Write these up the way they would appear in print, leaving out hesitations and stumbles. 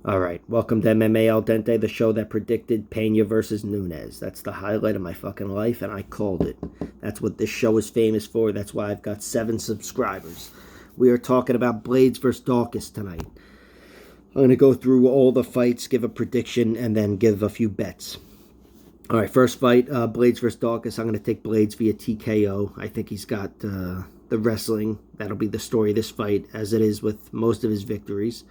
All right, welcome to MMA Al Dente, the show that predicted Pena versus Nunes. That's the highlight of my fucking life, and I called it. That's what this show is famous for. That's why I've got 7 subscribers. We are talking about Blaydes versus Daukaus tonight. I'm going to go through all the fights, give a prediction, and then give a few bets. All right, first fight, Blaydes versus Daukaus. I'm going to take Blaydes via TKO. I think he's got the wrestling. That'll be the story of this fight, as it is with most of his victories.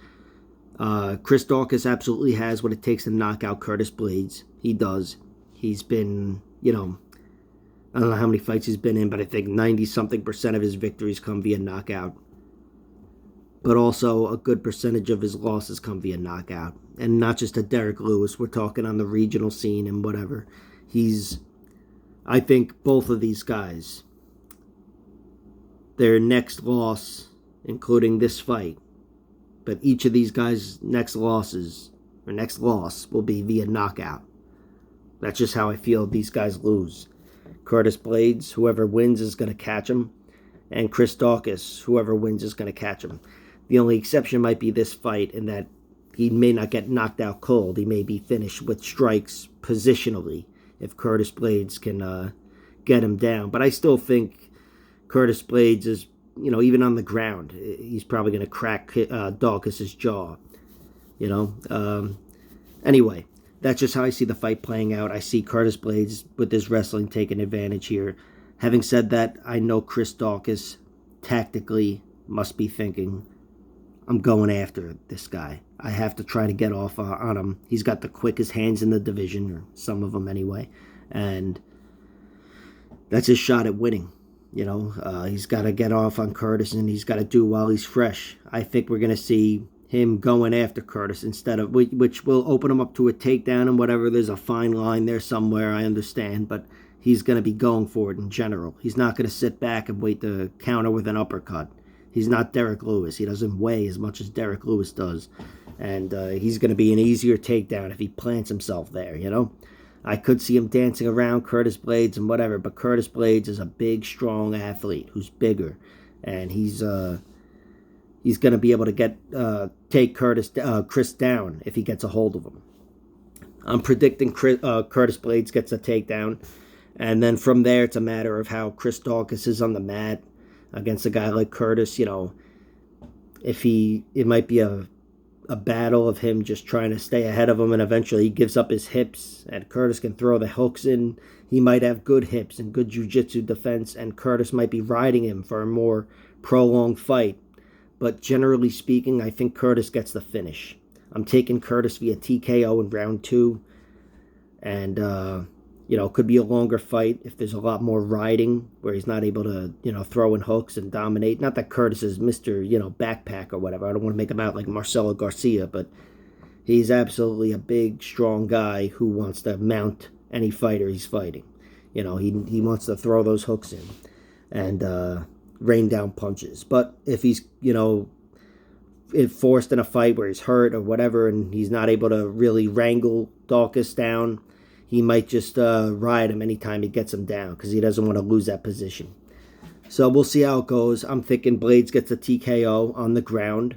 Chris Daukaus absolutely has what it takes to knock out Curtis Blaydes. He does. He's been, I don't know how many fights he's been in, but I think 90-something% of his victories come via knockout. But also a good percentage of his losses come via knockout. And not just a Derek Lewis. We're talking on the regional scene and whatever. I think both of these guys, their next loss, including this fight, but each of these guys' next loss will be via knockout. That's just how I feel these guys lose. Curtis Blaydes, whoever wins is going to catch him. And Chris Daukaus, whoever wins is going to catch him. The only exception might be this fight in that he may not get knocked out cold. He may be finished with strikes positionally if Curtis Blaydes can get him down. But I still think Curtis Blaydes is, even on the ground, he's probably going to crack Daukaus' jaw. Anyway, that's just how I see the fight playing out. I see Curtis Blaydes with his wrestling taking advantage here. Having said that, I know Chris Daukaus tactically must be thinking, I'm going after this guy. I have to try to get off on him. He's got the quickest hands in the division, or some of them anyway. And that's his shot at winning. He's got to get off on Curtis, and he's got to do while he's fresh. I think we're going to see him going after Curtis instead of, which will open him up to a takedown and whatever. There's a fine line there somewhere, I understand, but he's going to be going for it in general. He's not going to sit back and wait to counter with an uppercut. He's not Derek Lewis. He doesn't weigh as much as Derek Lewis does. And he's going to be an easier takedown if he plants himself there, I could see him dancing around Curtis Blaydes and whatever, but Curtis Blaydes is a big, strong athlete who's bigger, and he's going to be able to take Chris down if he gets a hold of him. I'm predicting Curtis Blaydes gets a takedown, and then from there it's a matter of how Chris Daukaus is on the mat against a guy like Curtis. It might be a battle of him just trying to stay ahead of him, and eventually he gives up his hips and Curtis can throw the hooks in. He might have good hips and good jiu-jitsu defense, and Curtis might be riding him for a more prolonged fight. But generally speaking, I think Curtis gets the finish. I'm taking Curtis via TKO in round 2, and it could be a longer fight if there's a lot more riding where he's not able to, throw in hooks and dominate. Not that Curtis is Mr., backpack or whatever. I don't want to make him out like Marcelo Garcia, but he's absolutely a big, strong guy who wants to mount any fighter he's fighting. He wants to throw those hooks in and rain down punches. But if he's, forced in a fight where he's hurt or whatever and he's not able to really wrangle Daukaus down, he might just ride him anytime he gets him down because he doesn't want to lose that position. So we'll see how it goes. I'm thinking Blaydes gets a TKO on the ground.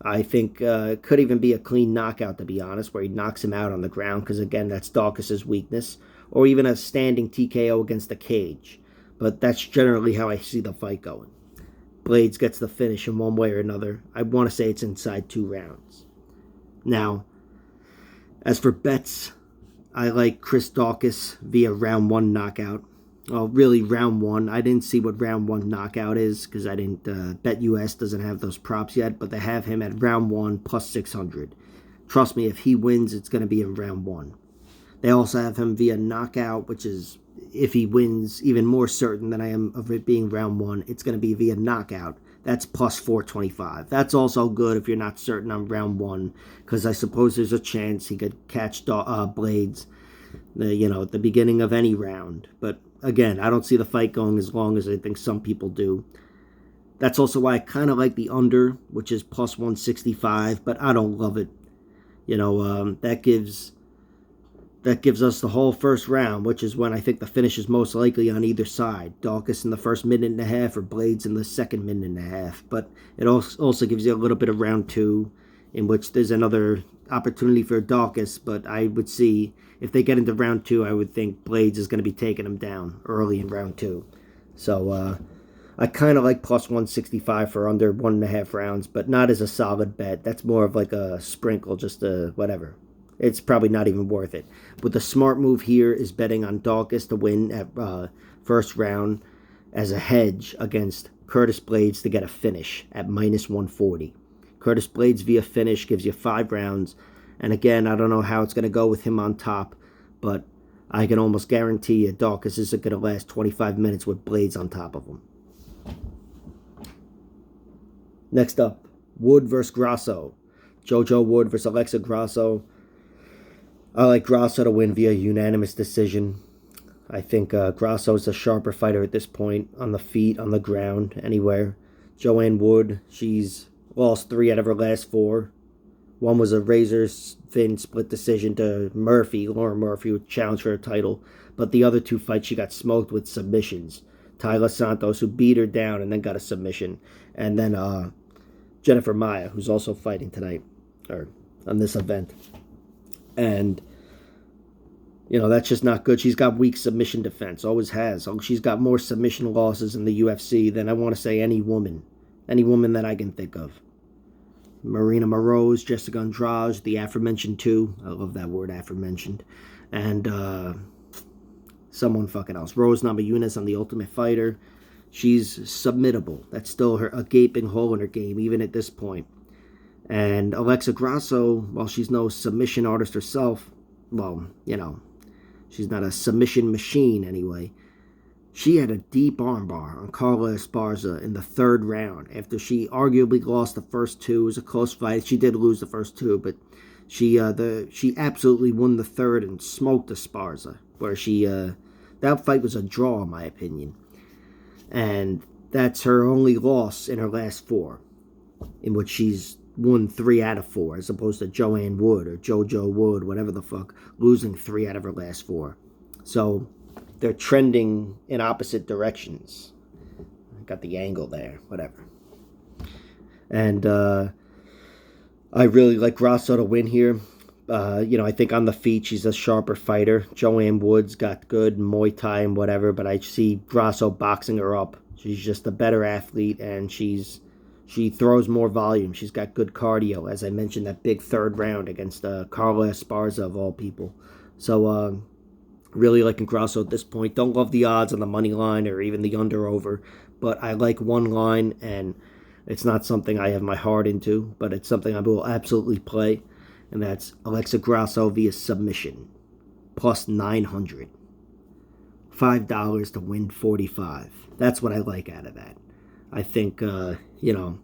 I think it could even be a clean knockout, to be honest, where he knocks him out on the ground because, again, that's Daukaus' weakness. Or even a standing TKO against the cage. But that's generally how I see the fight going. Blaydes gets the finish in one way or another. I want to say it's inside 2 rounds. Now, as for bets, I like Chris Daukaus via round 1 knockout. Well, really round 1. I didn't see what round 1 knockout is because I didn't, BetUS doesn't have those props yet, but they have him at round 1 plus 600. Trust me, if he wins, it's going to be in round 1. They also have him via knockout, which is, if he wins, even more certain than I am of it being round 1. It's going to be via knockout. That's plus 425. That's also good if you're not certain on round 1, because I suppose there's a chance he could catch Blaydes, at the beginning of any round. But again, I don't see the fight going as long as I think some people do. That's also why I kind of like the under, which is plus 165, but I don't love it. That gives us the whole first round, which is when I think the finish is most likely on either side. Daukaus in the first minute and a half or Blaydes in the second minute and a half. But it also gives you a little bit of round 2. in which there's another opportunity for Daukaus, but I would see, if they get into round 2, I would think Blaydes is going to be taking him down early in round 2. So, I kind of like plus 165 for under 1.5 rounds, but not as a solid bet. That's more of like a sprinkle, just a whatever. It's probably not even worth it. But the smart move here is betting on Daukaus to win at first round as a hedge against Curtis Blaydes to get a finish at minus 140. Curtis Blaydes via finish gives you 5 rounds. And again, I don't know how it's going to go with him on top, but I can almost guarantee you Daukaus isn't going to last 25 minutes with Blaydes on top of him. Next up, Wood versus Grasso. Jojo Wood versus Alexa Grasso. I like Grasso to win via unanimous decision. I think Grasso is a sharper fighter at this point, on the feet, on the ground, anywhere. Joanne Wood, she's lost 3 out of her last 4. One was a razor-thin split decision to Lauren Murphy, who challenged for her title. But the other 2 fights, she got smoked with submissions. Tyler Santos, who beat her down and then got a submission. And then Jennifer Maia, who's also fighting tonight, or on this event. And, you know, that's just not good. She's got weak submission defense, always has. She's got more submission losses in the UFC than I want to say any woman that I can think of. Marina Moroz, Jessica Andrade, the aforementioned 2. I love that word, aforementioned. And someone fucking else. Rose Namajunas on The Ultimate Fighter. She's submittable. That's still a gaping hole in her game, even at this point. And Alexa Grasso, while she's no submission artist herself, well, you know, she's not a submission machine anyway. She had a deep armbar on Carla Esparza in the 3rd round after she arguably lost the first 2. It was a close fight. She did lose the first 2, but she absolutely won the 3rd and smoked Esparza, where that fight was a draw in my opinion. And that's her only loss in her last 4, in which she's won 3 out of 4, as opposed to Joanne Wood or Jojo Wood, whatever the fuck, losing 3 out of her last 4. So they're trending in opposite directions. I got the angle there, whatever. And I really like Grasso to win here. You know, I think on the feet she's a sharper fighter. Joanne Wood's got good Muay Thai and whatever, but I see Grasso boxing her up. She's just a better athlete, and she throws more volume. She's got good cardio, as I mentioned, that big 3rd round against Carla Esparza, of all people. So, really liking Grasso at this point. Don't love the odds on the money line or even the under-over, but I like one line, and it's not something I have my heart into, but it's something I will absolutely play. And that's Alexa Grasso via submission. Plus 900. $5 to win 45. That's what I like out of that. I think, you know,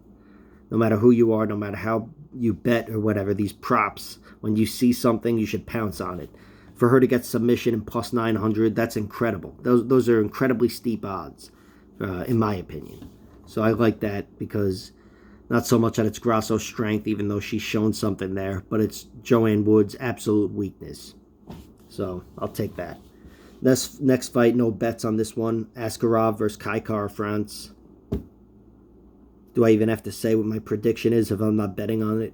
no matter who you are, no matter how you bet or whatever, these props, when you see something, you should pounce on it. For her to get submission and plus 900, that's incredible. Those are incredibly steep odds, in my opinion. So I like that because not so much that it's Grasso's strength, even though she's shown something there, but it's Joanne Wood's absolute weakness. So I'll take that. Next fight, no bets on this one. Askarov versus Kaikar France. Do I even have to say what my prediction is if I'm not betting on it?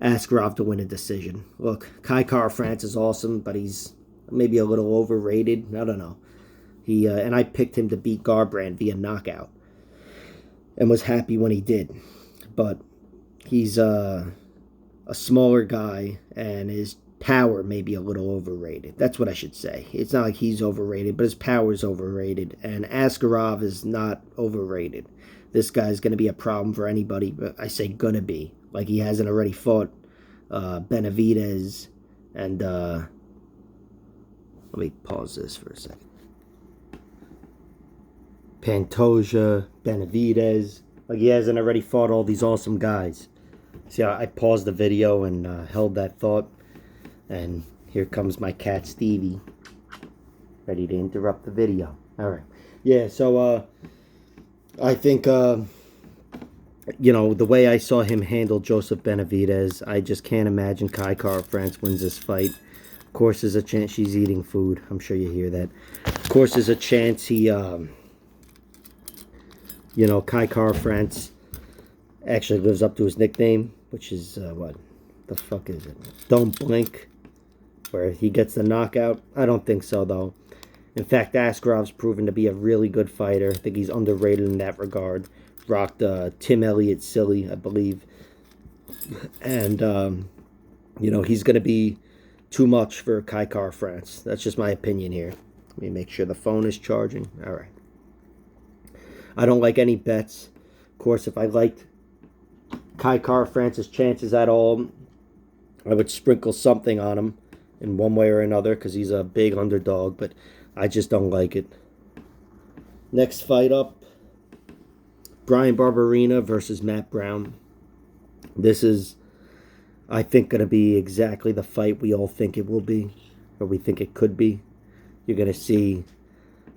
Askarov to win a decision. Look, Kaikar France is awesome, but he's maybe a little overrated. I don't know. And I picked him to beat Garbrandt via knockout, and was happy when he did. But he's a smaller guy, and his power may be a little overrated. That's what I should say. It's not like he's overrated, but his power is overrated. And Askarov is not overrated. This guy's going to be a problem for anybody, but I say gonna be. Like he hasn't already fought Benavidez. And let me pause this for a second. Pantoja, Benavidez. Like he hasn't already fought all these awesome guys. See, I paused the video and held that thought. And here comes my cat Stevie, ready to interrupt the video. All right. Yeah, so I think, you know, the way I saw him handle Joseph Benavidez, I just can't imagine Kaikar France wins this fight. Of course, there's a chance she's eating food. I'm sure you hear that. Of course, there's a chance he, you know, Kaikar France actually lives up to his nickname. which is, what the fuck is it? Don't Blink, where he gets the knockout. I don't think so, though. In fact, Askarov's proven to be a really good fighter. I think he's underrated in that regard. Rocked Tim Elliott silly, I believe. And, you know, he's going to be too much for Kaikar France. That's just my opinion here. Let me make sure the phone is charging. All right. I don't like any bets. Of course, if I liked Kaikar France's chances at all, I would sprinkle something on him in one way or another because he's a big underdog, but I just don't like it. Next fight up, Bryan Barberena versus Matt Brown. This is, I think, going to be exactly the fight we all think it will be, or we think it could be. You're going to see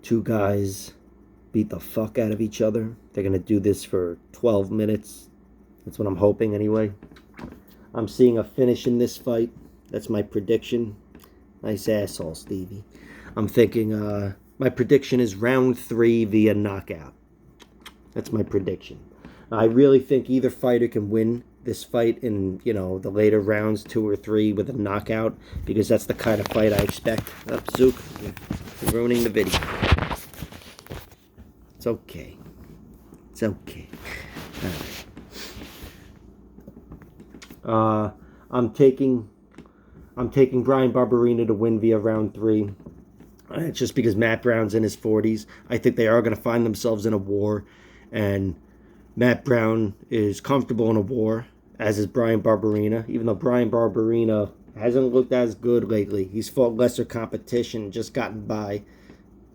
two guys beat the fuck out of each other. They're going to do this for 12 minutes. That's what I'm hoping anyway. I'm seeing a finish in this fight. That's my prediction. Nice asshole, Stevie. I'm thinking, my prediction is round 3 via knockout. That's my prediction. I really think either fighter can win this fight in, you know, the later rounds, 2 or 3, with a knockout, because that's the kind of fight I expect. Zook, you're ruining the video. It's okay. It's okay. All right. I'm taking Bryan Barberena to win via round 3. It's just because Matt Brown's in his 40s. I think they are going to find themselves in a war, and Matt Brown is comfortable in a war, as is Bryan Barberena. Even though Bryan Barberena hasn't looked as good lately. He's fought lesser competition, just gotten by.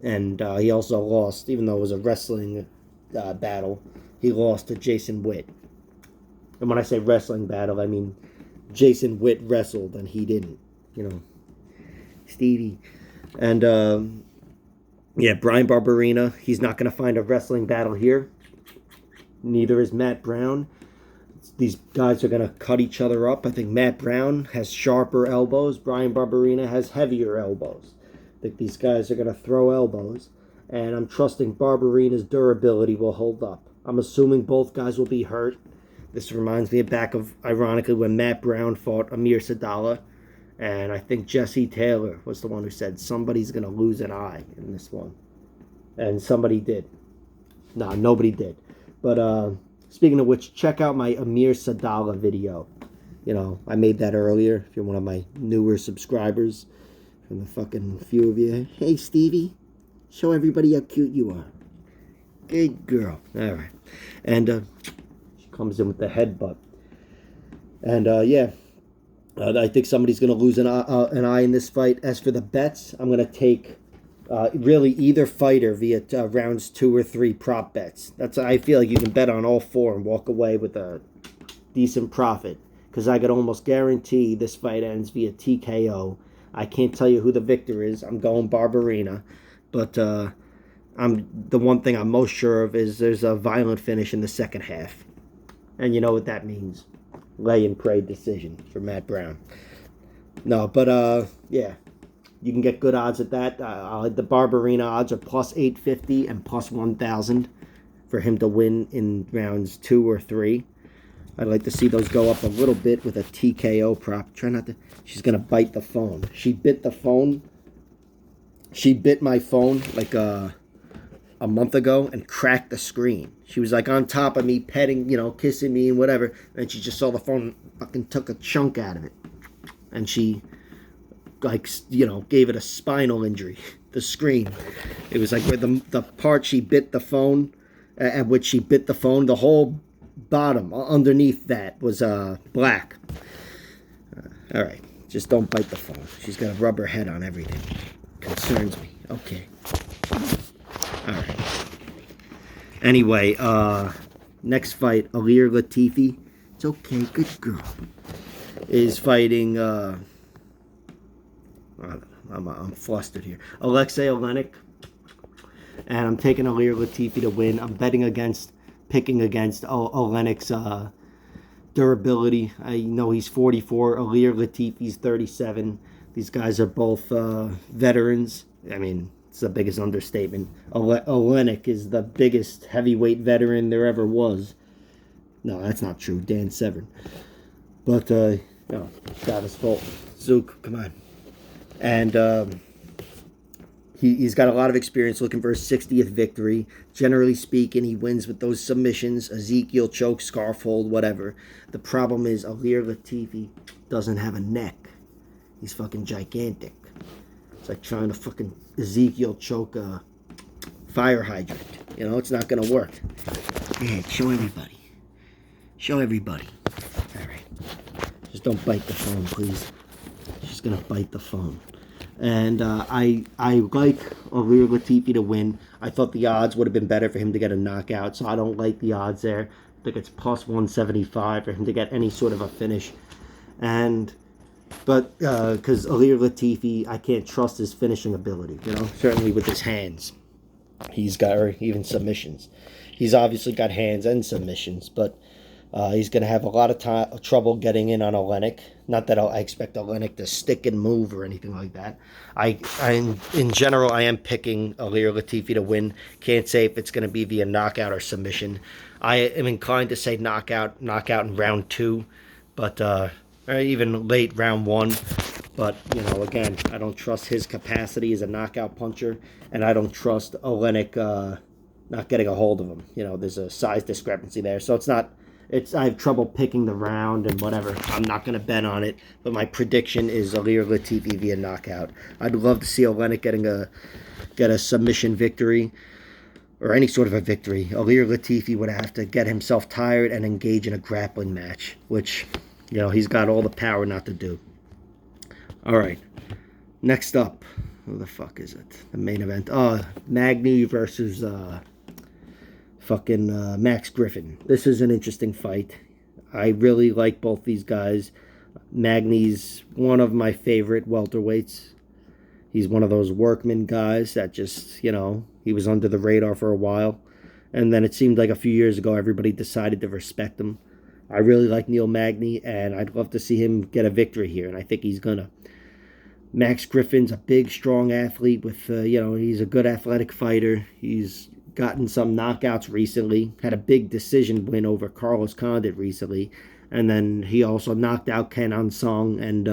And he also lost, even though it was a wrestling battle, he lost to Jason Witt. And when I say wrestling battle, I mean Jason Witt wrestled and he didn't, you know. Stevie. And, yeah, Bryan Barberena, he's not going to find a wrestling battle here. Neither is Matt Brown. These guys are going to cut each other up. I think Matt Brown has sharper elbows. Bryan Barberena has heavier elbows. I think these guys are going to throw elbows. And I'm trusting Barberena's durability will hold up. I'm assuming both guys will be hurt. This reminds me back of, ironically, when Matt Brown fought Amir Sadala. And I think Jesse Taylor was the one who said somebody's going to lose an eye in this one. And somebody did. No, nobody did. But speaking of which, check out my Amir Sadala video. You know, I made that earlier. If you're one of my newer subscribers, from the fucking few of you. Hey, Stevie, show everybody how cute you are. Good girl. All right. And she comes in with the headbutt. And, yeah. I think somebody's going to lose an eye in this fight. As for the bets, I'm going to take really either fighter via rounds 2 or 3 prop bets. I feel like you can bet on all 4 and walk away with a decent profit. Because I could almost guarantee this fight ends via TKO. I can't tell you who the victor is. I'm going Barberena. But the one thing I'm most sure of is there's a violent finish in the second half. And you know what that means. Lay and pray decision for Matt Brown. No, but yeah, you can get good odds at that. The Barberena odds are plus 850 and plus 1,000 for him to win in rounds 2 or 3. I'd like to see those go up a little bit with a TKO prop. Try not to. She's gonna bite the phone. She bit the phone. She bit my phone like a month ago and cracked the screen. She was like on top of me, petting, you know, kissing me and whatever. And she just saw the phone, fucking took a chunk out of it. And she, like, you know, gave it a spinal injury. The screen. It was like where the part she bit the phone, at which she bit the phone, the whole bottom underneath that was black. All right. Just don't bite the phone. She's got to rub her head on everything. Concerns me. Okay. All right. Anyway, next fight, Ilir Latifi. It's okay, good girl. Is fighting. I'm flustered here. Alexei Oleinik, and I'm taking Ilir Latifi to win. I'm picking against Oleinik's durability. I know he's 44. Ilir Latifi's 37. These guys are both veterans. I mean, it's the biggest understatement. Oleinik is the biggest heavyweight veteran there ever was. No, that's not true. Dan Severn. But, got his fault. Zook, come on. And he's got a lot of experience looking for his 60th victory. Generally speaking, he wins with those submissions, Ezekiel choke, scarf hold, whatever. The problem is Latifi doesn't have a neck. He's fucking gigantic. It's like trying to fucking Ezekiel choke a fire hydrant. You know, it's not going to work. Yeah, show everybody. Show everybody. All right. Just don't bite the phone, please. She's going to bite the phone. And I like Latifi to win. I thought the odds would have been better for him to get a knockout, so I don't like the odds there. I think it's plus 175 for him to get any sort of a finish. But because Latifi, I can't trust his finishing ability, you know, certainly with his hands. He's got, or even submissions. He's obviously got hands and submissions, but he's going to have a lot of trouble getting in on Oleinik. Not that I expect Oleinik to stick and move or anything like that. In general, I am picking Latifi to win. Can't say if it's going to be via knockout or submission. I am inclined to say knockout in round 2, but or even late round 1. But, you know, again, I don't trust his capacity as a knockout puncher, and I don't trust Oleinik not getting a hold of him. You know, there's a size discrepancy there, so it's not. I have trouble picking the round and whatever. I'm not going to bet on it, but my prediction is Latifi via knockout. I'd love to see Oleinik get a submission victory or any sort of a victory. Latifi would have to get himself tired and engage in a grappling match, which, you know, he's got all the power not to do. All right, next up, who the fuck is it? The main event. Magny versus Max Griffin. This is an interesting fight. I really like both these guys. Magny's one of my favorite welterweights. He's one of those workman guys that just, you know, he was under the radar for a while. And then it seemed like a few years ago, everybody decided to respect him. I really like Neil Magny, and I'd love to see him get a victory here, and I think he's gonna. Max Griffin's a big, strong athlete with, you know, he's a good athletic fighter. He's gotten some knockouts recently, had a big decision win over Carlos Condit recently, and then he also knocked out Ken Ansong and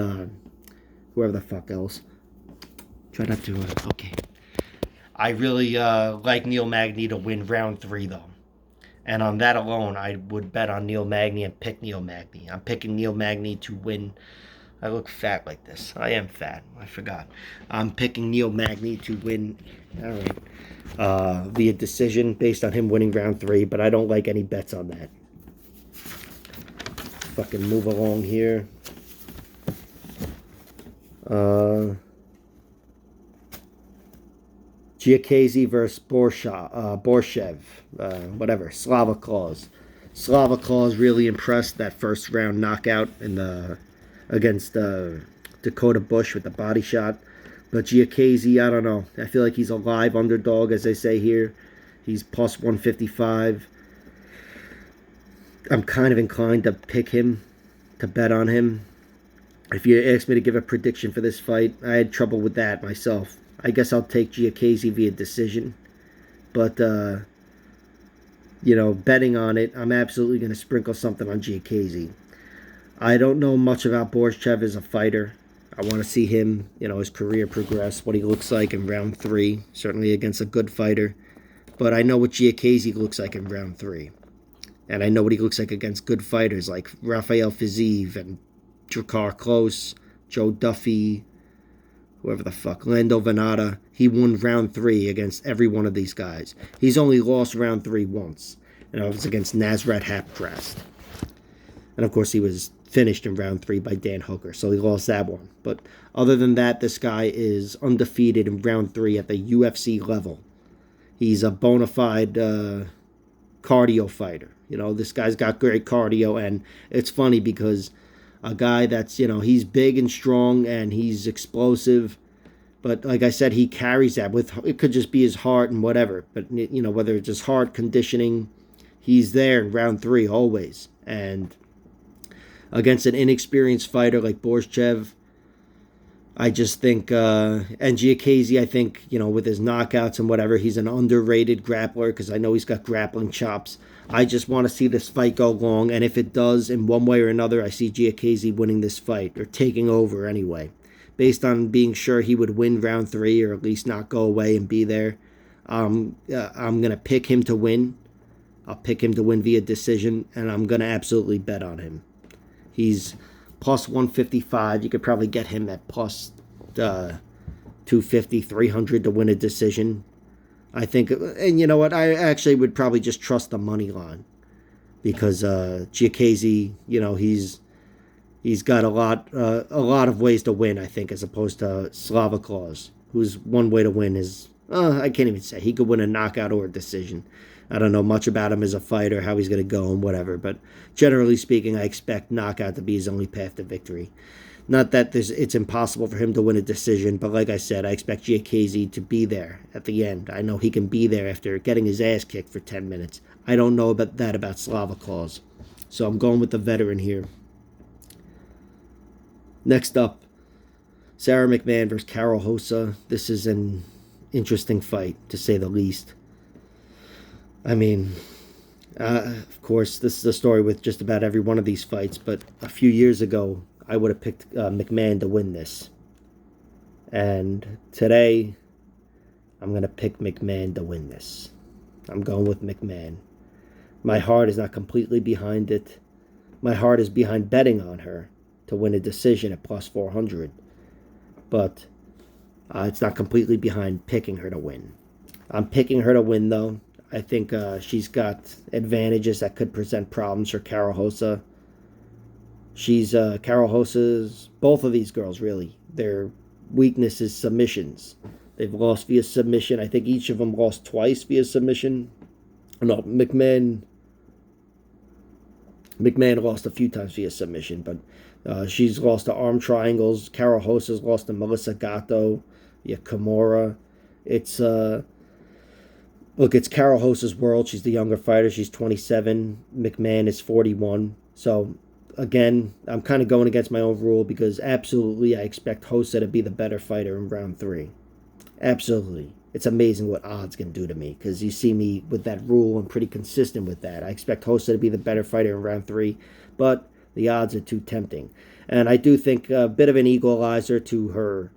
whoever the fuck else. Try not to, okay. I really like Neil Magny to win round 3, though. And on that alone, I would bet on Neil Magny and pick Neil Magny. I'm picking Neil Magny to win. I look fat like this. I am fat. I forgot. I'm picking Neil Magny to win. All right. Via decision based on him winning round 3, but I don't like any bets on that. Fucking move along here. Diakese versus Borschev. Whatever. Slava Claus. Slava Claus really impressed that first round knockout against Dakota Bush with the body shot. But Diakese, I don't know. I feel like he's a live underdog, as they say here. He's plus 155. I'm kind of inclined to pick him, to bet on him. If you ask me to give a prediction for this fight, I had trouble with that myself. I guess I'll take Diakese via decision. But, you know, betting on it, I'm absolutely going to sprinkle something on Diakese. I don't know much about Borschev as a fighter. I want to see him, you know, his career progress, what he looks like in round 3, certainly against a good fighter. But I know what Diakese looks like in round 3. And I know what he looks like against good fighters like Rafael Fiziev and Drakkar Klose, Joe Duffy, whoever the fuck, Lando Venata. He won round 3 against every one of these guys. He's only lost round 3 once, and it was against Nasrat Haqparast. And of course, he was finished in round 3 by Dan Hooker, so he lost that one. But other than that, this guy is undefeated in round 3 at the UFC level. He's a bona fide cardio fighter. You know, this guy's got great cardio, and it's funny because a guy that's, you know, he's big and strong and he's explosive, but like I said, he carries that with, it could just be his heart and whatever, but, you know, whether it's his heart, conditioning, he's there in round 3 always. And against an inexperienced fighter like Borschev, I just think, and Diakese, I think, you know, with his knockouts and whatever, he's an underrated grappler because I know he's got grappling chops. I just want to see this fight go long, and if it does, in one way or another, I see Diakese winning this fight, or taking over anyway. Based on being sure he would win round 3, or at least not go away and be there, I'm going to pick him to win. I'll pick him to win via decision, and I'm going to absolutely bet on him. He's plus 155. You could probably get him at plus 250, 300 to win a decision. I think, and you know what, I actually would probably just trust the money line, because Diakese, you know, he's got a lot of ways to win, I think, as opposed to Slavaclaus, whose one way to win is, I can't even say. He could win a knockout or a decision. I don't know much about him as a fighter, how he's going to go and whatever, but generally speaking, I expect knockout to be his only path to victory. Not that it's impossible for him to win a decision, but like I said, I expect Diakese to be there at the end. I know he can be there after getting his ass kicked for 10 minutes. I don't know about that about Slavaclaus. So I'm going with the veteran here. Next up, Sarah McMann versus Carol Rosa. This is an interesting fight, to say the least. I mean, of course, this is the story with just about every one of these fights, but a few years ago, I would have picked McMann to win this. And today, I'm going to pick McMann to win this. I'm going with McMann. My heart is not completely behind it. My heart is behind betting on her to win a decision at plus 400. But it's not completely behind picking her to win. I'm picking her to win, though. I think she's got advantages that could present problems for Carol Rosa. She's Carol Rosa's, both of these girls, really, their weakness is submissions. They've lost via submission. I think each of them lost twice via submission. No, McMann lost a few times via submission, but she's lost to arm triangles. Carol Rosa's lost to Melissa Gatto via Kimura. It's it's Carol Rosa's world. She's the younger fighter. She's 27. McMann is 41. So again, I'm kind of going against my own rule, because absolutely I expect Rosa to be the better fighter in round 3. Absolutely. It's amazing what odds can do to me, because you see me with that rule. I'm pretty consistent with that. I expect Rosa to be the better fighter in round 3, but the odds are too tempting. And I do think a bit of an equalizer to her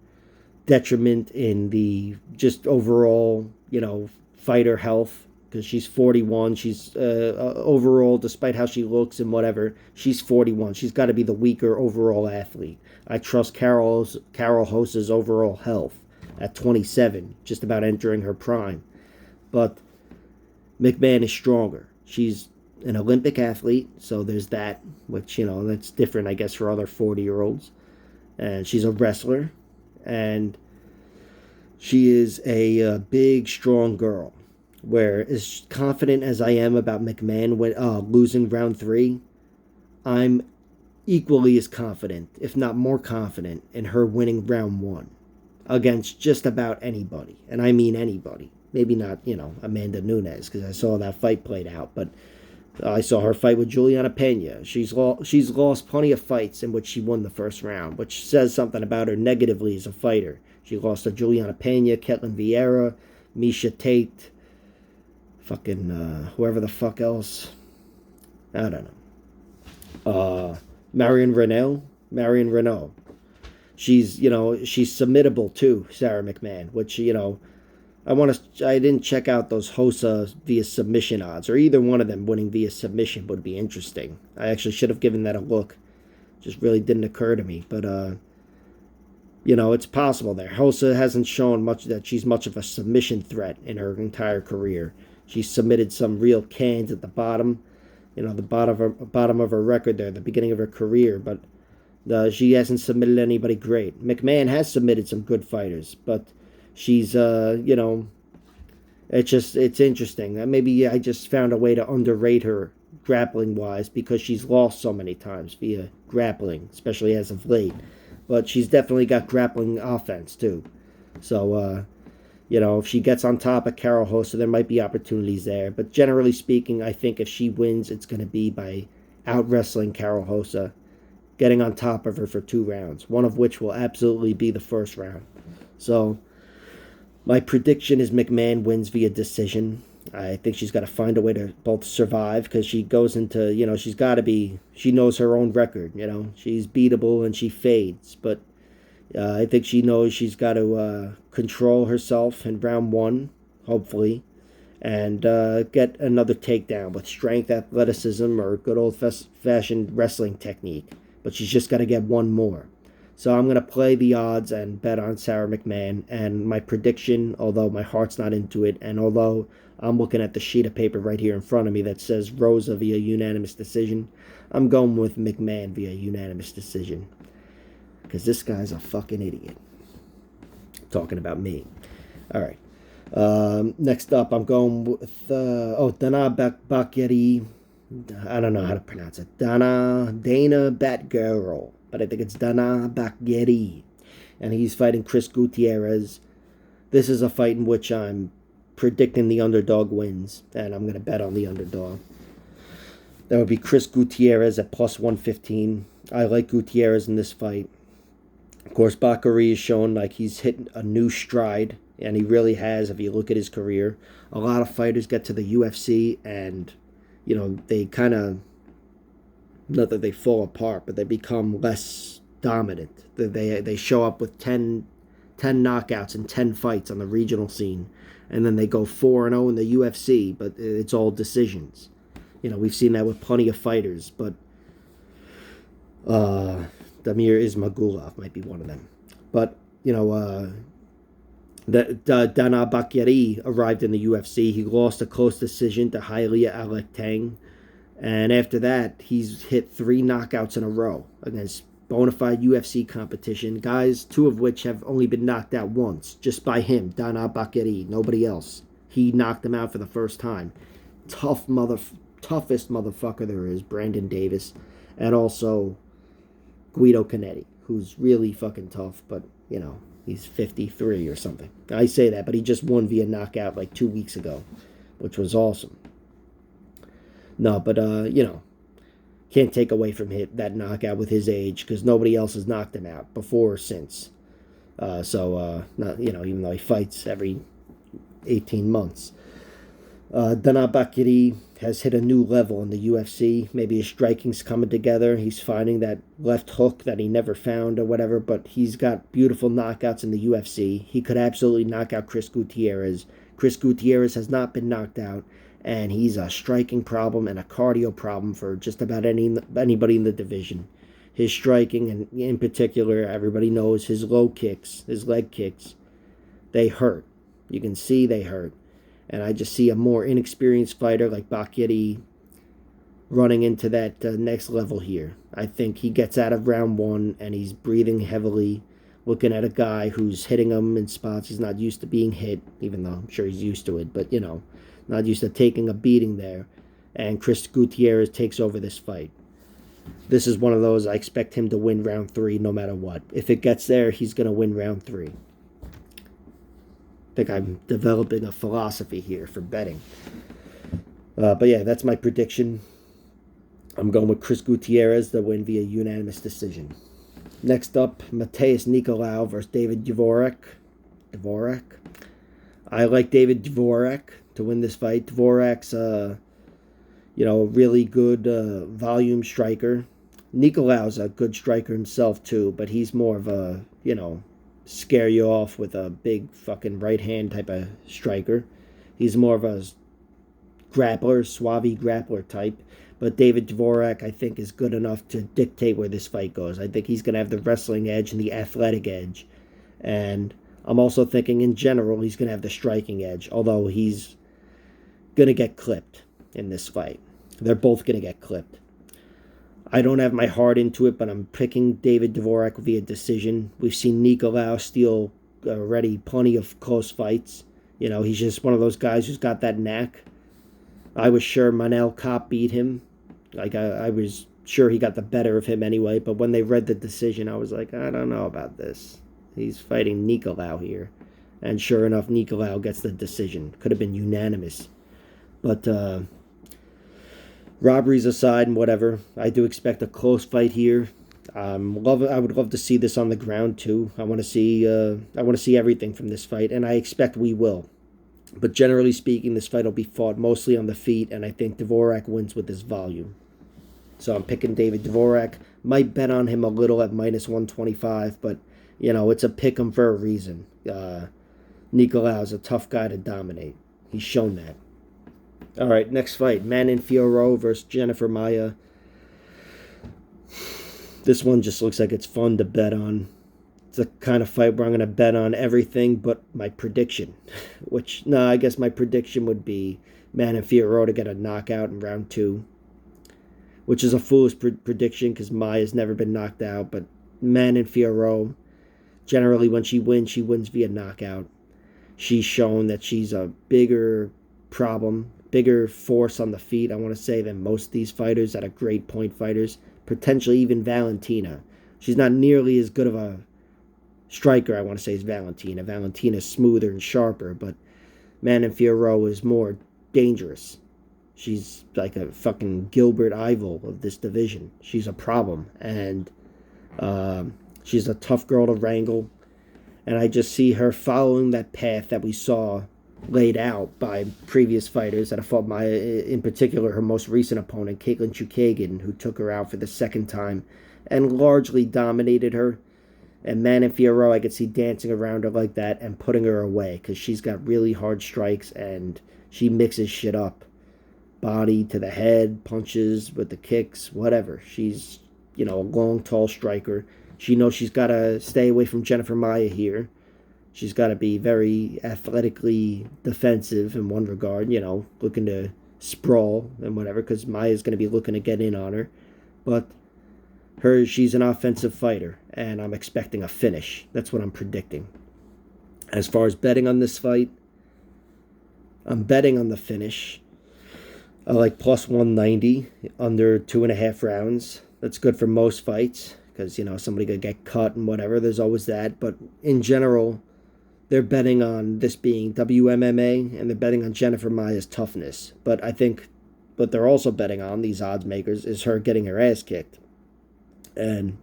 detriment in the just overall, fighter health, because she's 41. She's overall, despite how she looks and whatever, she's 41. She's got to be the weaker overall athlete. I trust Carol Rosa's overall health at 27, just about entering her prime. But McMann is stronger. She's an Olympic athlete, so there's that, which, that's different, I guess, for other 40-year-olds. And she's a wrestler, and she is a big, strong girl. Where, as confident as I am about McMann losing round 3, I'm equally as confident, if not more confident, in her winning round 1 against just about anybody. And I mean anybody. Maybe not, Amanda Nunes, because I saw that fight played out, but I saw her fight with Juliana Pena. She's lost plenty of fights in which she won the first round, which says something about her negatively as a fighter. She lost to Juliana Pena, Ketlin Vieira, Misha Tate, whoever the fuck else. I don't know. Marion Renault. She's submittable too, Sarah McMann, which, I didn't check out those Rosa via submission odds, or either one of them winning via submission would be interesting. I actually should have given that a look. Just really didn't occur to me, but it's possible there. Rosa hasn't shown that she's much of a submission threat in her entire career. She submitted some real cans at the bottom, the bottom of her record there, the beginning of her career, but she hasn't submitted anybody great. McMann has submitted some good fighters, but she's, it's interesting. Maybe I just found a way to underrate her grappling-wise, because she's lost so many times via grappling, especially as of late. But she's definitely got grappling offense, too. So, if she gets on top of Carol Rosa, there might be opportunities there. But generally speaking, I think if she wins, it's going to be by out-wrestling Carol Rosa, getting on top of her for 2 rounds, one of which will absolutely be the first round. So my prediction is McMann wins via decision. I think she's got to find a way to both survive, because she goes into, she's got to be, she knows her own record, she's beatable and she fades. But I think she knows she's got to control herself in round one, hopefully, and get another takedown with strength, athleticism, or good old-fashioned wrestling technique. But she's just got to get one more. So I'm going to play the odds and bet on Sarah McMann. And my prediction, although my heart's not into it, and although I'm looking at the sheet of paper right here in front of me that says Rosa via unanimous decision, I'm going with McMann via unanimous decision. Because this guy's a fucking idiot. Talking about me. All right. Next up, I'm going with Dana Bakeri. I don't know how to pronounce it. Dana Batgerel, but I think it's Dana Bakeri, and he's fighting Chris Gutierrez. This is a fight in which I'm predicting the underdog wins, and I'm going to bet on the underdog. That would be Chris Gutierrez at plus 115. I like Gutierrez in this fight. Of course, Bakary is shown like he's hit a new stride, and he really has. If you look at his career, a lot of fighters get to the UFC and, they kind of, not that they fall apart, but they become less dominant. They show up with 10 knockouts and 10 fights on the regional scene, and then they go 4-0 in the UFC, but it's all decisions. We've seen that with plenty of fighters, but Damir Ismagulov might be one of them. But, Dana Bakeri arrived in the UFC. He lost a close decision to Haile Alektang. And after that, he's hit 3 knockouts in a row against bona fide UFC competition. Guys, 2 of which have only been knocked out once, just by him, Dana Bakeri, nobody else. He knocked him out for the first time. Toughest motherfucker there is, Brandon Davis. And also Guido Canetti, who's really fucking tough, but, he's 53 or something. I say that, but he just won via knockout like 2 weeks ago, which was awesome. No, but, can't take away from that knockout with his age, because nobody else has knocked him out before or since. Not, even though he fights every 18 months. Dana Bakeri has hit a new level in the UFC. Maybe his striking's coming together. He's finding that left hook that he never found or whatever, but he's got beautiful knockouts in the UFC. He could absolutely knock out Chris Gutierrez. Chris Gutierrez has not been knocked out, and he's a striking problem and a cardio problem for just about anybody in the division. His striking, and in particular, everybody knows his low kicks, his leg kicks, they hurt. You can see they hurt. And I just see a more inexperienced fighter like Bakeri running into that next level here. I think he gets out of round 1 and he's breathing heavily, looking at a guy who's hitting him in spots he's not used to being hit, even though I'm sure he's used to it, but, not used to taking a beating there. And Chris Gutierrez takes over this fight. This is one of those I expect him to win round 3 no matter what. If it gets there, he's going to win round 3. I think I'm developing a philosophy here for betting. But yeah, that's my prediction. I'm going with Chris Gutierrez to win via unanimous decision. Next up, Matheus Nicolau versus David Dvorak. I like David Dvorak to win this fight. Dvorak's a really good volume striker. Nicolau's a good striker himself too, but he's more of a, scare you off with a big fucking right hand type of striker. He's more of a grappler, suave grappler type. But David Dvorak, I think, is good enough to dictate where this fight goes. I think he's going to have the wrestling edge and the athletic edge. And I'm also thinking in general he's going to have the striking edge, although he's going to get clipped in this fight. They're both going to get clipped. I don't have my heart into it, but I'm picking David Dvorak via decision. We've seen Nicolau steal already plenty of close fights. He's just one of those guys who's got that knack. I was sure Manel Kopp beat him. I was sure he got the better of him anyway, but when they read the decision, I was like, I don't know about this. He's fighting Nicolau here. And sure enough, Nicolau gets the decision. Could have been unanimous. But, robberies aside and whatever, I do expect a close fight here. I would love to see this on the ground too. I want to see everything from this fight, and I expect we will. But generally speaking, this fight will be fought mostly on the feet, and I think Dvorak wins with this volume. So I'm picking David Dvorak. Might bet on him a little at minus 125, but, it's a pick 'em for a reason. Nicolau is a tough guy to dominate. He's shown that. All right, next fight. Manon Fiorot versus Jennifer Maia. This one just looks like it's fun to bet on. It's the kind of fight where I'm going to bet on everything but my prediction. I guess my prediction would be Manon Fiorot to get a knockout in round 2. Which is a foolish prediction because Maia's never been knocked out. But Manon Fiorot, generally when she wins via knockout. She's shown that she's a bigger problem, bigger force on the feet, I want to say, than most of these fighters that are great point fighters. Potentially even Valentina. She's not nearly as good of a striker, I want to say, as Valentina. Valentina's smoother and sharper, but Manon Fiorot is more dangerous. She's like a fucking Gilbert Ivel of this division. She's a problem, and she's a tough girl to wrangle. And I just see her following that path that we saw laid out by previous fighters that have fought Maia, in particular her most recent opponent, Caitlin Chukagian, who took her out for the second time and largely dominated her. And Manon Fiorot, I could see dancing around her like that and putting her away because she's got really hard strikes and she mixes shit up. Body to the head, punches with the kicks, whatever. She's, a long, tall striker. She knows she's got to stay away from Jennifer Maia here. She's got to be very athletically defensive in one regard, looking to sprawl and whatever, because Maia's going to be looking to get in on her. But she's an offensive fighter, and I'm expecting a finish. That's what I'm predicting. As far as betting on this fight, I'm betting on the finish. I like plus 190, under 2.5 rounds. That's good for most fights. Because, somebody could get cut and whatever. There's always that. But in general, they're betting on this being WMMA, and they're betting on Jennifer Maia's toughness. But I think what they're also betting on, these odds makers, is her getting her ass kicked. And,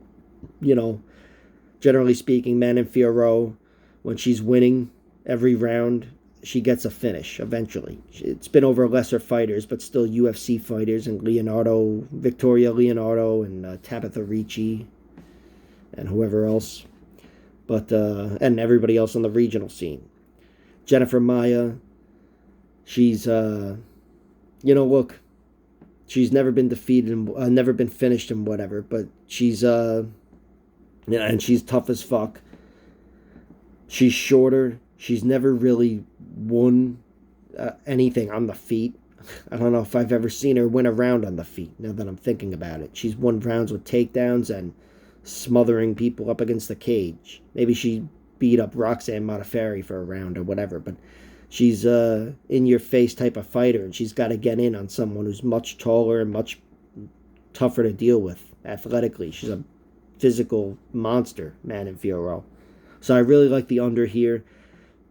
generally speaking, Manon Fiorot, when she's winning every round, she gets a finish eventually. It's been over lesser fighters, but still UFC fighters, and Victoria Leonardo, and Tabitha Ricci, and whoever else, but and everybody else on the regional scene. Jennifer Maia, she's look, she's never been defeated and never been finished and whatever, but she's and she's tough as fuck. She's shorter. She's never really won anything on the feet. I don't know if I've ever seen her win a round on the feet, now that I'm thinking about it. She's won rounds with takedowns and smothering people up against the cage. Maybe she beat up Roxanne Modafferi for a round or whatever, but she's in-your-face type of fighter, and she's got to get in on someone who's much taller and much tougher to deal with athletically. She's a physical monster, Manon Fiorot. So I really like the under here.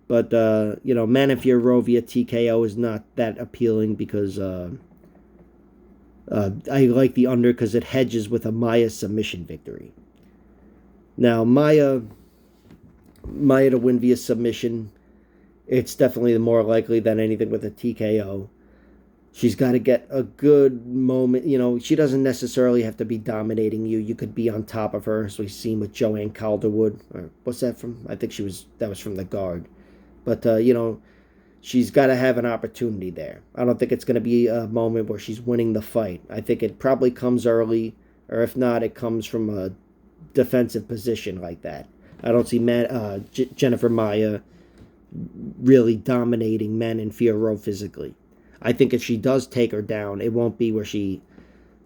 But, Manon Fiorot via TKO is not that appealing because I like the under because it hedges with a Maia submission victory. Now, Maia to win via submission, it's definitely more likely than anything with a TKO. She's got to get a good moment. She doesn't necessarily have to be dominating you. You could be on top of her, as we've seen with Joanne Calderwood. Or what's that from? I think that was from The Guard. But, she's got to have an opportunity there. I don't think it's going to be a moment where she's winning the fight. I think it probably comes early, or if not, it comes from a defensive position like that. I don't see Jennifer Maia really dominating Manon Fiorot physically. I think if she does take her down, it won't be where she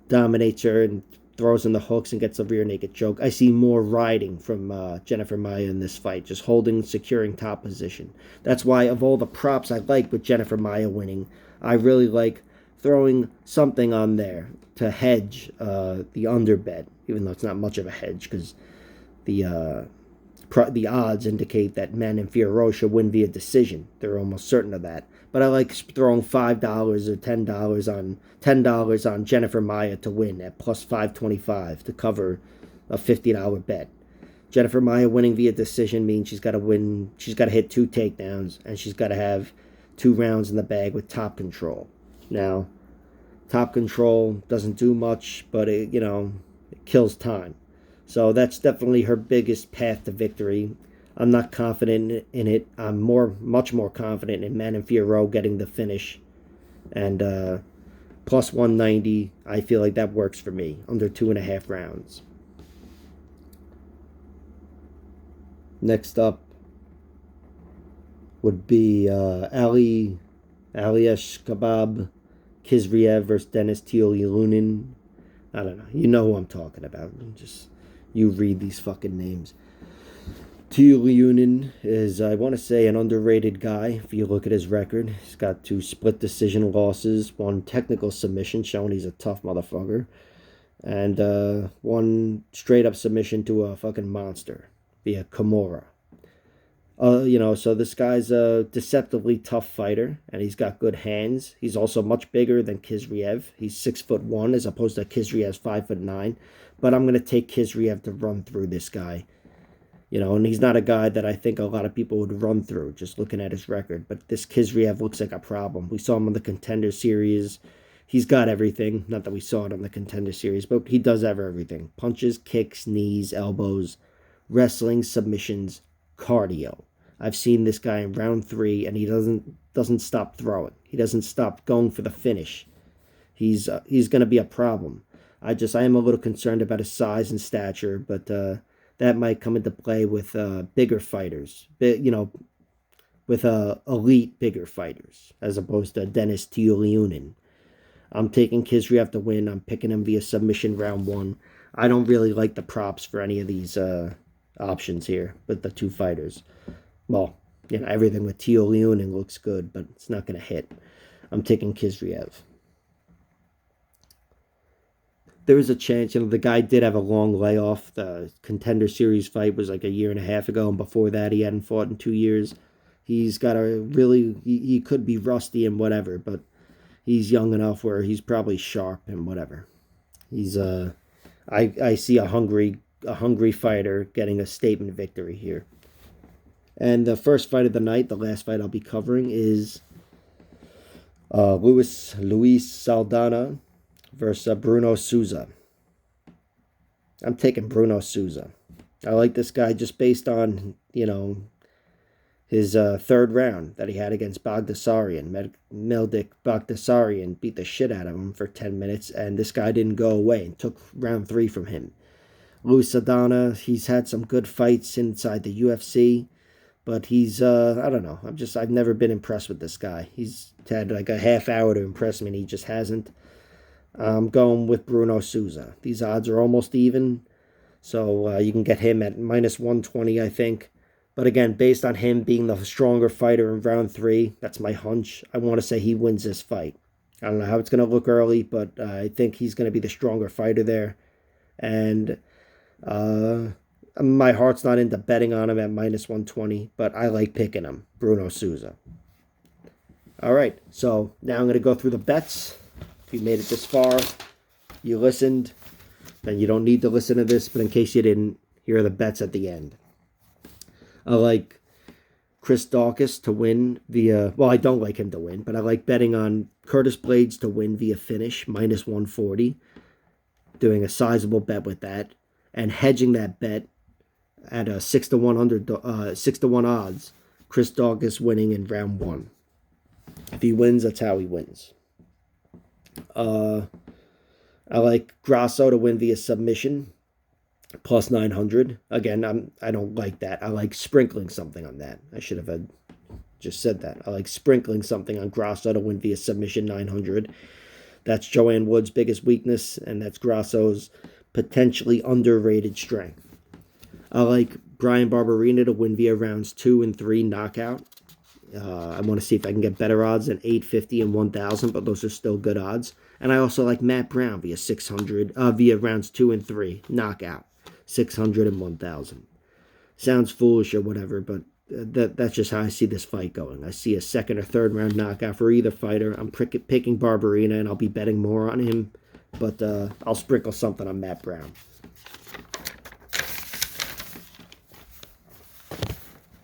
dominates her and throws in the hooks and gets a rear naked choke. I see more riding from Jennifer Maia in this fight, just holding, securing top position. That's why of all the props I like with Jennifer Maia winning, I really like throwing something on there to hedge the underbet, even though it's not much of a hedge because the odds indicate that Manon Fiorot should win via decision. They're almost certain of that. But I like throwing $5 or $10 on Jennifer Maia to win at plus 525 to cover a $50 bet. Jennifer Maia winning via decision means she's got to win. She's got to hit 2 takedowns, and she's got to have 2 rounds in the bag with top control. Now, top control doesn't do much, but it kills time. So that's definitely her biggest path to victory. I'm not confident in it. I'm much more confident in McMann and Fiorot getting the finish. And plus 190, I feel like that works for me, under 2.5 rounds. Next up would be Ali Ashkabab Khizriev versus Dennis Tiuliunin. I don't know. You know who I'm talking about. Just you read these fucking names. Tiuliunin is, I want to say, an underrated guy. If you look at his record, he's got 2 split decision losses, 1 technical submission showing he's a tough motherfucker, and 1 straight up submission to a fucking monster via Kimura. So this guy's a deceptively tough fighter, and he's got good hands. He's also much bigger than Khizriev. He's 6'1" as opposed to Khizriev's 5'9". But I'm gonna take Khizriev to run through this guy. And he's not a guy that I think a lot of people would run through just looking at his record. But this Khizriev looks like a problem. We saw him on the Contender Series. He's got everything. Not that we saw it on the Contender Series, but he does have everything. Punches, kicks, knees, elbows, wrestling, submissions, cardio. I've seen this guy in round 3, and he doesn't stop throwing. He doesn't stop going for the finish. He's going to be a problem. I am a little concerned about his size and stature, but that might come into play with bigger fighters, with elite bigger fighters, as opposed to Dennis Tiuliunin. I'm taking Khizriev to win. I'm picking him via submission round 1. I don't really like the props for any of these options here with the 2 fighters. Well, everything with Tiuliunin looks good, but it's not going to hit. I'm taking Khizriev. There is a chance, the guy did have a long layoff. The Contender Series fight was like a year and a half ago, and before that he hadn't fought in 2 years. He's got he could be rusty and whatever, but he's young enough where he's probably sharp and whatever. He's I see a hungry fighter getting a statement victory here. And the first fight of the night, the last fight I'll be covering, is Luis Saldana versus Bruno Souza. I'm taking Bruno Souza. I like this guy just based on, his 3rd round that he had against Bagdasaryan. Meldik Bagdasaryan beat the shit out of him for 10 minutes, and this guy didn't go away and took round 3 from him. Luis Saldana, he's had some good fights inside the UFC, but he's, I don't know. I've never been impressed with this guy. He's had like a half hour to impress me, and he just hasn't. I'm going with Bruno Souza. These odds are almost even, so you can get him at minus 120, I think. But again, based on him being the stronger fighter in round 3, that's my hunch. I want to say he wins this fight. I don't know how it's going to look early, but I think he's going to be the stronger fighter there. And my heart's not into betting on him at minus 120, but I like picking him, Bruno Souza. All right, so now I'm going to go through the bets. If you made it this far, you listened, then you don't need to listen to this, but in case you didn't, here are the bets at the end. I like Chris Daukaus to win via, well, I don't like him to win, but I like betting on Curtis Blaydes to win via finish, minus 140, doing a sizable bet with that, and hedging that bet at a 6 to 1 odds, Chris Daukaus winning in round 1. If he wins, that's how he wins. I like Grasso to win via submission, plus 900. Again, I don't like that. I like sprinkling something on that. I should have just said that. I like sprinkling something on Grasso to win via submission, 900. That's Joanne Wood's biggest weakness, and that's Grasso's potentially underrated strength. I like Brian Barberena to win via rounds 2 and 3 knockout. I want to see if I can get better odds than 850 and 1,000, but those are still good odds. And I also like Matt Brown via 600, via rounds 2 and 3 knockout, 600 and 1,000. Sounds foolish or whatever, but that's just how I see this fight going. I see a 2nd or 3rd round knockout for either fighter. I'm picking Barberena, and I'll be betting more on him, but I'll sprinkle something on Matt Brown.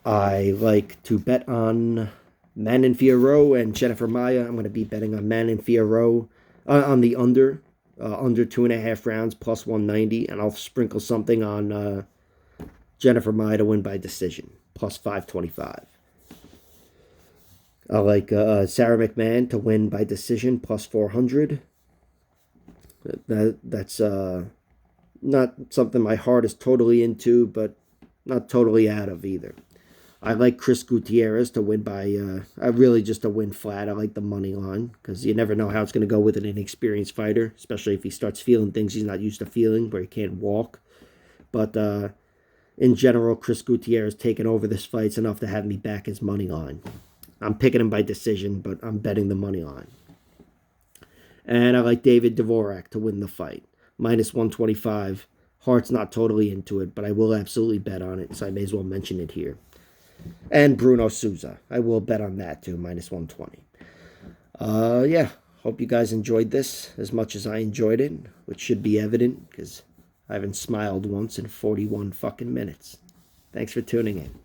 I like to bet on Mann and Fiorot and Jennifer Maia. I'm going to be betting on Mann and Fiorot on the under 2.5 rounds plus 190, and I'll sprinkle something on Jennifer Maia to win by decision plus 525. I like Sarah McMann to win by decision plus 400. That's not something my heart is totally into, but not totally out of either. I like Chris Gutierrez to win by, really just a win flat. I like the money line because you never know how it's going to go with an inexperienced fighter, especially if he starts feeling things he's not used to feeling, where he can't walk. But in general, Chris Gutierrez taking over this fight's enough to have me back his money line. I'm picking him by decision, but I'm betting the money line. And I like David Dvorak to win the fight. Minus 125. Heart's not totally into it, but I will absolutely bet on it, so I may as well mention it here. And Bruno Souza. I will bet on that too, minus 120. Yeah, hope you guys enjoyed this as much as I enjoyed it, which should be evident because I haven't smiled once in 41 fucking minutes. Thanks for tuning in.